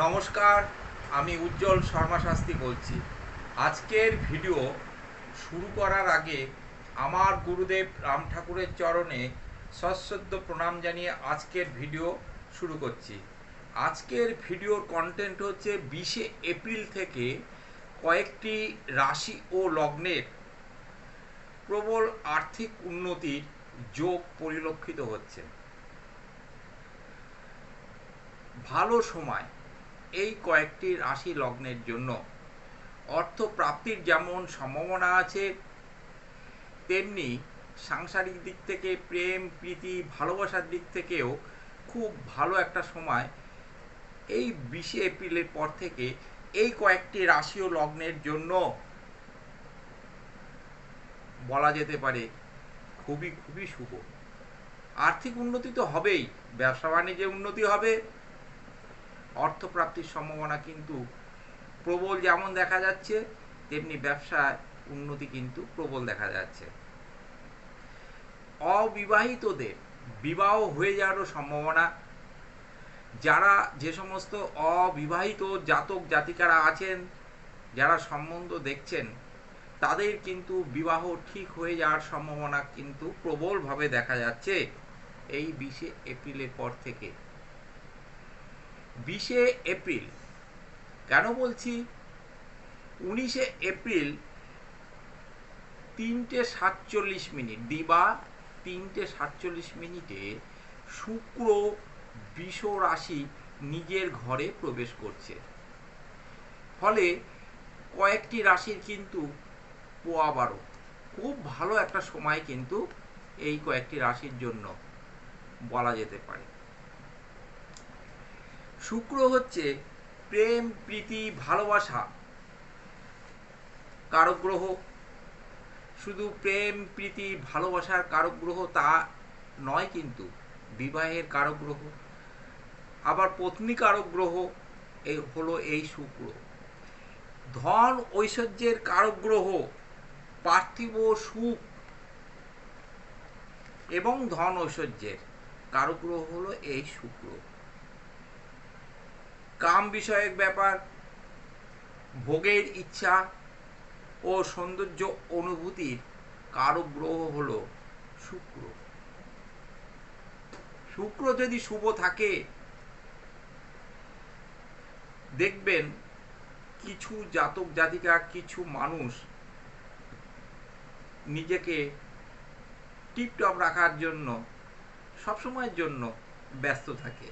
নমস্কার, আমি উজ্জ্বল শর্মা শাস্ত্রী বলছি। আজকের ভিডিও শুরু করার আগে আমার গুরুদেব রাম ঠাকুরের চরণে সশ্রদ্ধ প্রণাম জানিয়ে আজকের ভিডিও শুরু করছি। আজকের ভিডিওর কন্টেন্ট হচ্ছে 20শে এপ্রিল থেকে কয়েকটি রাশি ও লগ্নের প্রবল আর্থিক উন্নতির যোগ পরিলক্ষিত হচ্ছে। ভালো সময় এই কয়েকটি রাশি লগ্নের জন্য। অর্থ প্রাপ্তির যেমন সম্ভাবনা আছে, তেমনি সাংসারিক দিক থেকে প্রেম প্রীতি ভালোবাসার দিক থেকেও খুব ভালো একটা সময় এই 20শে এপ্রিলের পর থেকে এই কয়েকটি রাশি ও লগ্নের জন্য বলা যেতে পারে খুবই খুবই শুভ। আর্থিক উন্নতি তো হবেই, ব্যবসা বাণিজ্যে উন্নতি হবে, অর্থপ্রাপ্তির সম্ভাবনা কিন্তু প্রবল যেমন দেখা যাচ্ছে, তেমনি ব্যবসায় উন্নতি কিন্তু প্রবল দেখা যাচ্ছে। অবিবাহিতদের বিবাহ হয়ে যাওয়ারও সম্ভাবনা। যারা যে সমস্ত অবিবাহিত জাতক জাতিকারা আছেন, যারা সম্বন্ধ দেখছেন, তাদের কিন্তু বিবাহ ঠিক হয়ে যাওয়ার সম্ভাবনা কিন্তু প্রবলভাবে দেখা যাচ্ছে এই 20শে এপ্রিলের পর থেকে। 20শে এপ্রিল কেন বলছি? 19শে এপ্রিল 3:47 দিবা 3:47 শুক্র বৃষ রাশি নিজের ঘরে প্রবেশ করছে। ফলে কয়েকটি রাশির কিন্তু পোয়াবারো খুব ভালো একটা সময় কিন্তু এই কয়েকটি রাশির জন্য বলা যেতে পারে। শুক্র হচ্ছে প্রেম প্রীতি ভালোবাসা কারক গ্রহ। শুধু প্রেম প্রীতি ভালোবাসার কারক গ্রহ তা নয়, কিন্তু বিবাহের কারক গ্রহ, আবার পত্নী কারক গ্রহ হলো এই শুক্র। ধন ঐশ্বর্যের কারক গ্রহ, পার্থিব সুখ এবং ধন ঐশ্বর্যের কারক গ্রহ হলো এই শুক্র। কাম বিষয়ক ব্যাপার, ভোগের ইচ্ছা ও সৌন্দর্য অনুভূতির কারক গ্রহ হল শুক্র। শুক্র যদি শুভ থাকে, দেখবেন কিছু জাতক জাতিকা, কিছু মানুষ নিজেকে টিপটপ রাখার জন্য সবসময়ের জন্য ব্যস্ত থাকে।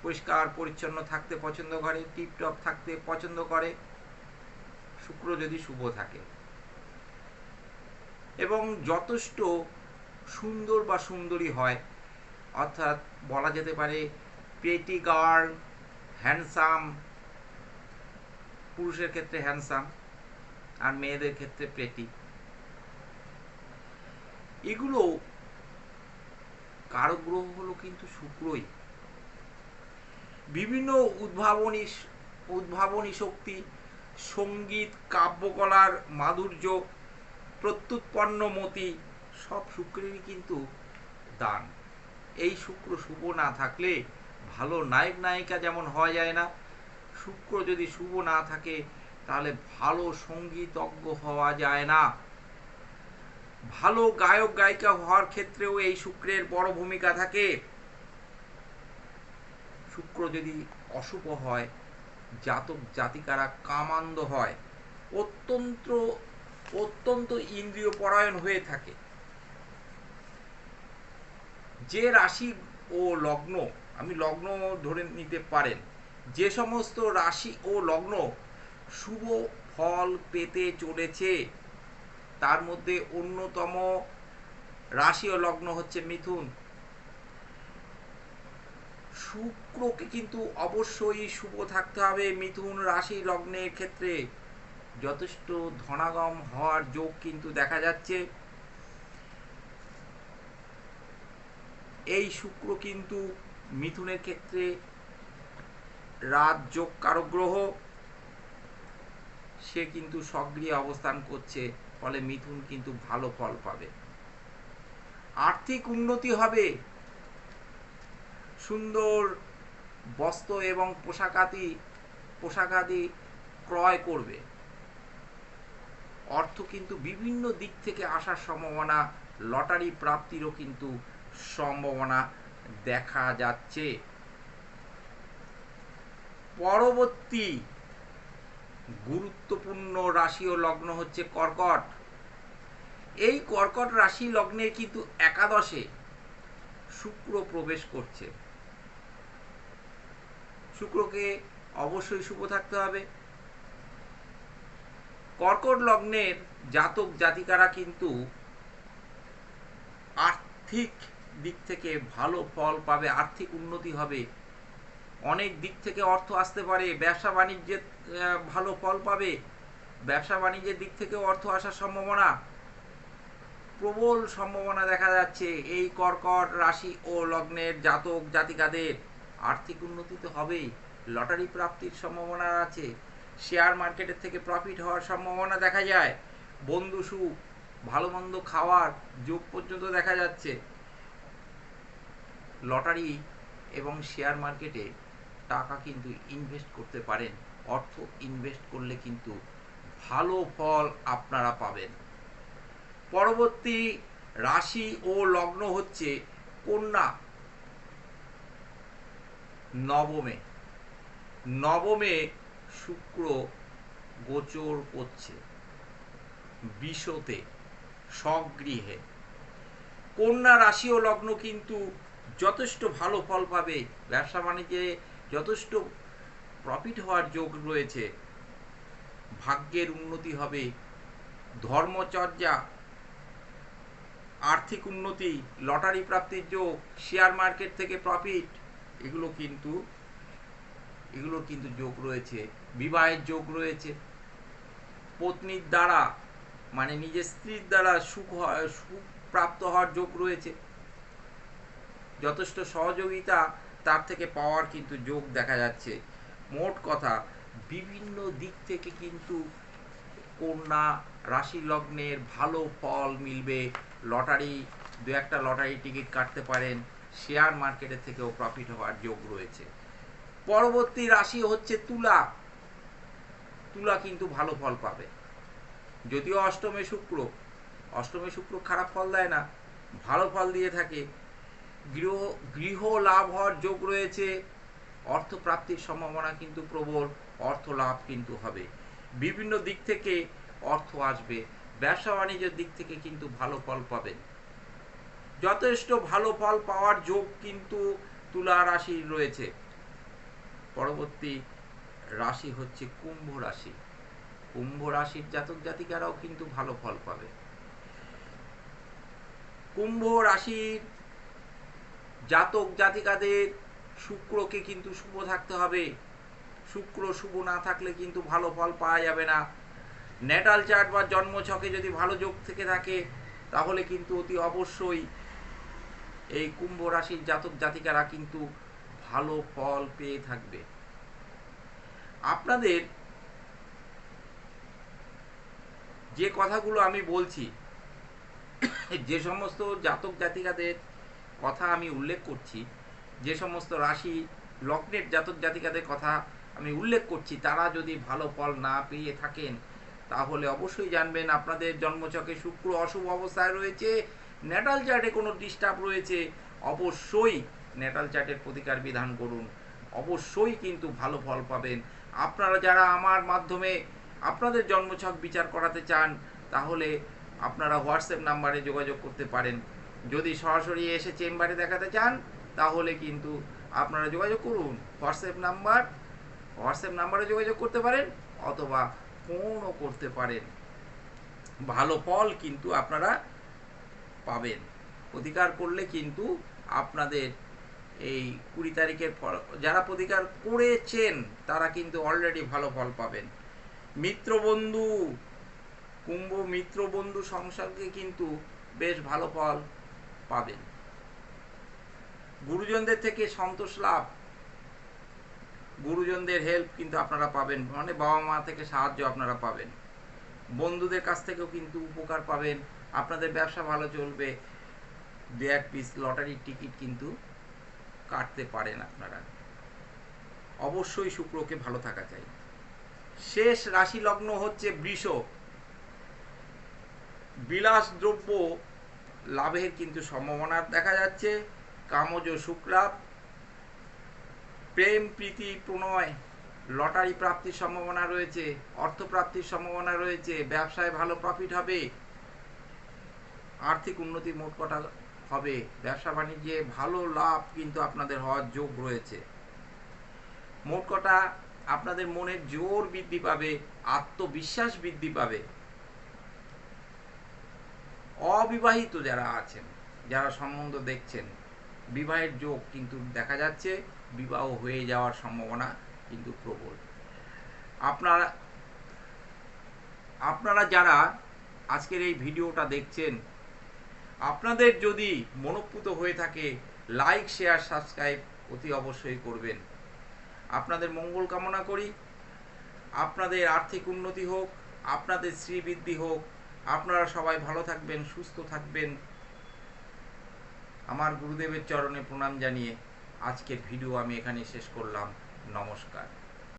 পরিষ্কার পরিচ্ছন্ন থাকতে পছন্দ করে, টিপটপ থাকতে পছন্দ করে শুক্র যদি শুভ থাকে। এবং যথেষ্ট সুন্দর বা সুন্দরী হয়, অর্থাৎ বলা যেতে পারে প্রেটি গার্ল, হ্যান্ডসাম, পুরুষের ক্ষেত্রে হ্যান্ডসাম আর মেয়েদের ক্ষেত্রে প্রেটি, এগুলো কারক গ্রহ হলো কিন্তু শুক্রই। বিভিন্ন উদ্ভাবনী শক্তি, সঙ্গীত কাব্যকলার মাধুর্য, প্রত্যুৎপন্নমতি সব শুক্রেরই কিন্তু দান। এই শুক্র শুভ না থাকলে ভালো নায়ক নায়িকা যেমন হওয়া যায় না, শুক্র যদি শুভ না থাকে তাহলে ভালো সঙ্গীতজ্ঞ হওয়া যায় না। ভালো গায়ক গায়িকা হওয়ার ক্ষেত্রেও এই শুক্রের বড় ভূমিকা থাকে। শুক্র যদি অশুভ হয়, জাতক জাতিকারা কামান্ধ হয়, অত্যন্ত অত্যন্ত ইন্দ্রিয় পরায়ণ হয়ে থাকে। যে রাশি ও লগ্ন, আমি লগ্ন ধরে নিতে পারেন, যে সমস্ত রাশি ও লগ্ন শুভ ফল পেতে চলেছে, তার মধ্যে অন্যতম রাশি ও লগ্ন হচ্ছে মিথুন। শুক্রকে কিন্তু অবশ্যই শুভ থাকতে হবে মিথুন রাশি লগ্নের ক্ষেত্রে। যথেষ্ট ধনাগম হওয়ার যোগ কিন্তু দেখা যাচ্ছে। এই শুক্র কিন্তু মিথুনের ক্ষেত্রে রাজযোগ কারক গ্রহ, সে কিন্তু সক্রিয় অবস্থান করছে, ফলে মিথুন কিন্তু ভালো ফল পাবে। আর্থিক উন্নতি হবে, সুন্দর বস্ত্র এবং পোশাকাদি পোশাক আদি ক্রয় করবে। অর্থ কিন্তু বিভিন্ন দিক থেকে আসার সম্ভাবনা, লটারি প্রাপ্তিরও কিন্তু সম্ভাবনা দেখা যাচ্ছে। পরবর্তী গুরুত্বপূর্ণ রাশি ও লগ্ন হচ্ছে কর্কট। এই কর্কট রাশি লগ্নে কিন্তু একাদশে শুক্র প্রবেশ করছে। শুক্রকে অবশ্যই শুভ থাকতে হবে। কর্কট লগ্নের জাতক জাতিকারা কিন্তু আর্থিক দিক থেকে ভালো ফল পাবে, আর্থিক উন্নতি হবে, অনেক দিক থেকে অর্থ আসতে পারে, ব্যবসা বাণিজ্যে ভালো ফল পাবে, ব্যবসা বাণিজ্যের দিক থেকে অর্থ আসার সম্ভাবনা, প্রবল সম্ভাবনা দেখা যাচ্ছে। এই কর্কট রাশি ও লগ্নের জাতক জাতিকাদের আর্থিক উন্নতি তো হবেই, লটারি প্রাপ্তির সম্ভাবনা আছে, শেয়ার মার্কেটের থেকে প্রফিট হওয়ার সম্ভাবনা দেখা যায়, বন্ধু সুখ, ভালো মন্দ খাওয়ার যোগ পর্যন্ত দেখা যাচ্ছে। লটারি এবং শেয়ার মার্কেটে টাকা কিন্তু ইনভেস্ট করতে পারেন। অর্থ ইনভেস্ট করলে কিন্তু ভালো ফল আপনারা পাবেন। পরবর্তী রাশি ও লগ্ন হচ্ছে কন্যা। নবমে শুক্র গোচর করছে বিশ্বতে, স্বগৃহে। কন্যা রাশি ও লগ্ন কিন্তু যথেষ্ট ভালো ফল পাবে, ব্যবসা বাণিজ্যে যথেষ্ট প্রফিট হওয়ার যোগ রয়েছে, ভাগ্যের উন্নতি হবে, ধর্মচর্যা, আর্থিক উন্নতি, লটারি প্রাপ্তির যোগ, শেয়ার মার্কেট থেকে প্রফিট, এগুলোর কিন্তু যোগ রয়েছে। বিবাহের যোগ রয়েছে, পত্নীর দ্বারা মানে নিজের স্ত্রীর দ্বারা সুখ প্রাপ্ত হওয়ার যোগ রয়েছে, যথেষ্ট সহযোগিতা তার থেকে পাওয়ার কিন্তু যোগ দেখা যাচ্ছে। মোট কথা বিভিন্ন দিক থেকে কিন্তু কন্যা রাশি লগ্নের ভালো ফল মিলবে। লটারি, দু একটা লটারি টিকিট কাটতে পারেন, শেয়ার মার্কেটের থেকেও প্রফিট হওয়ার যোগ রয়েছে। পরবর্তী রাশি হচ্ছে তুলা। তুলা কিন্তু ভালো ফল পাবে, যদিও অষ্টমে শুক্র খারাপ ফল দেয় না, ভালো ফল দিয়ে থাকে। গৃহ লাভ হওয়ার যোগ রয়েছে, অর্থ প্রাপ্তির সম্ভাবনা কিন্তু প্রবল, অর্থ লাভ কিন্তু হবে, বিভিন্ন দিক থেকে অর্থ আসবে, ব্যবসা বাণিজ্যের দিক থেকে কিন্তু ভালো ফল পাবেন। যথেষ্ট ভালো ফল পাওয়ার যোগ কিন্তু তুলা রাশির রয়েছে। পরবর্তী রাশি হচ্ছে কুম্ভ রাশি। কুম্ভ রাশির জাতক জাতিকারাও কিন্তু ভালো ফল পাবে। কুম্ভ রাশির জাতক জাতিকাদের শুক্রকে কিন্তু শুভ থাকতে হবে, শুক্র শুভ না থাকলে কিন্তু ভালো ফল পাওয়া যাবে না। ন্যাটাল চার্ট বা জন্মছকে যদি ভালো যোগ থেকে থাকে তাহলে কিন্তু অতি অবশ্যই এই কুম্ভ রাশির জাতক জাতিকারা কিন্তু ভালো ফল পেয়ে থাকবে। আপনাদের যে কথাগুলো আমি বলছি, যে সমস্ত জাতক জাতিকাদের কথা আমি উল্লেখ করছি, যে সমস্ত রাশি লগ্নের জাতক জাতিকাদের কথা আমি উল্লেখ করছি, তারা যদি ভালো ফল না পেয়ে থাকেন তাহলে অবশ্যই জানবেন আপনাদের জন্মছকে শুক্র অশুভ অবস্থায় রয়েছে, ন্যাটাল চার্টে কোনো ডিস্টার্ব রয়েছে। অবশ্যই ন্যাটাল চার্টের প্রতিকার বিধান করুন, অবশ্যই কিন্তু ভালো ফল পাবেন। আপনারা যারা আমার মাধ্যমে আপনাদের জন্মছক বিচার করাতে চান তাহলে আপনারা হোয়াটসঅ্যাপ নাম্বারে যোগাযোগ করতে পারেন। যদি সরাসরি এসে চেম্বারে দেখাতে চান তাহলে কিন্তু আপনারা যোগাযোগ করুন, হোয়াটসঅ্যাপ নাম্বারে যোগাযোগ করতে পারেন অথবা ফোনও করতে পারেন। ভালো ফল কিন্তু আপনারা পাবেন। প্রতিকার করলে কিন্তু আপনাদের এই 20 তারিখের যারা প্রতিকার করেছেন তারা কিন্তু অলরেডি ভালো ফল পাবেন। মিত্রবন্ধু, কুম্ভ মিত্রবন্ধু সংসর্গে কিন্তু বেশ ভালো ফল পাবেন। গুরুজনদের থেকে সন্তোষ লাভ, গুরুজনদের হেল্প কিন্তু আপনারা পাবেন, মানে বাবা মা থেকে সাহায্য আপনারা পাবেন। বন্ধুদের কাছ থেকেও কিন্তু উপকার পাবেন, আপনাদের ব্যবসা ভালো চলবে, 2-1 পিস লটারির টিকিট কিন্তু কাটতে পারেন আপনারা। অবশ্যই শুক্রকে ভালো থাকা চাই। শেষ রাশি লগ্ন হচ্ছে বৃষ। বিলাসদ্রব্য লাভের কিন্তু সম্ভাবনা দেখা যাচ্ছে। কামজ সুখলাভ, প্রেম প্রীতি প্রণয়, লটারি প্রাপ্তির সম্ভাবনা রয়েছে, অর্থ প্রাপ্তির সম্ভাবনা রয়েছে, ব্যবসায় ভালো প্রফিট হবে, আর্থিক উন্নতি মোট কথা হবে, ব্যবসা বাণিজ্যে ভালো লাভ কিন্তু আপনাদের হওয়ার যোগ রয়েছে। মোট কথা আপনাদের মনের জোর বৃদ্ধি পাবে, আত্মবিশ্বাস বৃদ্ধি পাবে। অবিবাহিত যারা আছেন, যারা সম্বন্ধ দেখছেন, বিবাহের যোগ কিন্তু দেখা যাচ্ছে, বিবাহ হয়ে যাওয়ার সম্ভাবনা কিন্তু প্রবল। আপনারা যারা আজকের এই ভিডিওটা দেখছেন, আপনাদের যদি মনোপুত হয়ে থাকে, লাইক শেয়ার সাবস্ক্রাইব অতি অবশ্যই করবেন। আপনাদের মঙ্গল কামনা করি। আপনাদের আর্থিক উন্নতি হোক, আপনাদের শ্রীবৃদ্ধি হোক, আপনারা সবাই ভালো থাকবেন, সুস্থ থাকবেন। আমার গুরুদেবের চরণে প্রণাম জানিয়ে আজকের ভিডিও আমি এখানে শেষ করলাম। নমস্কার।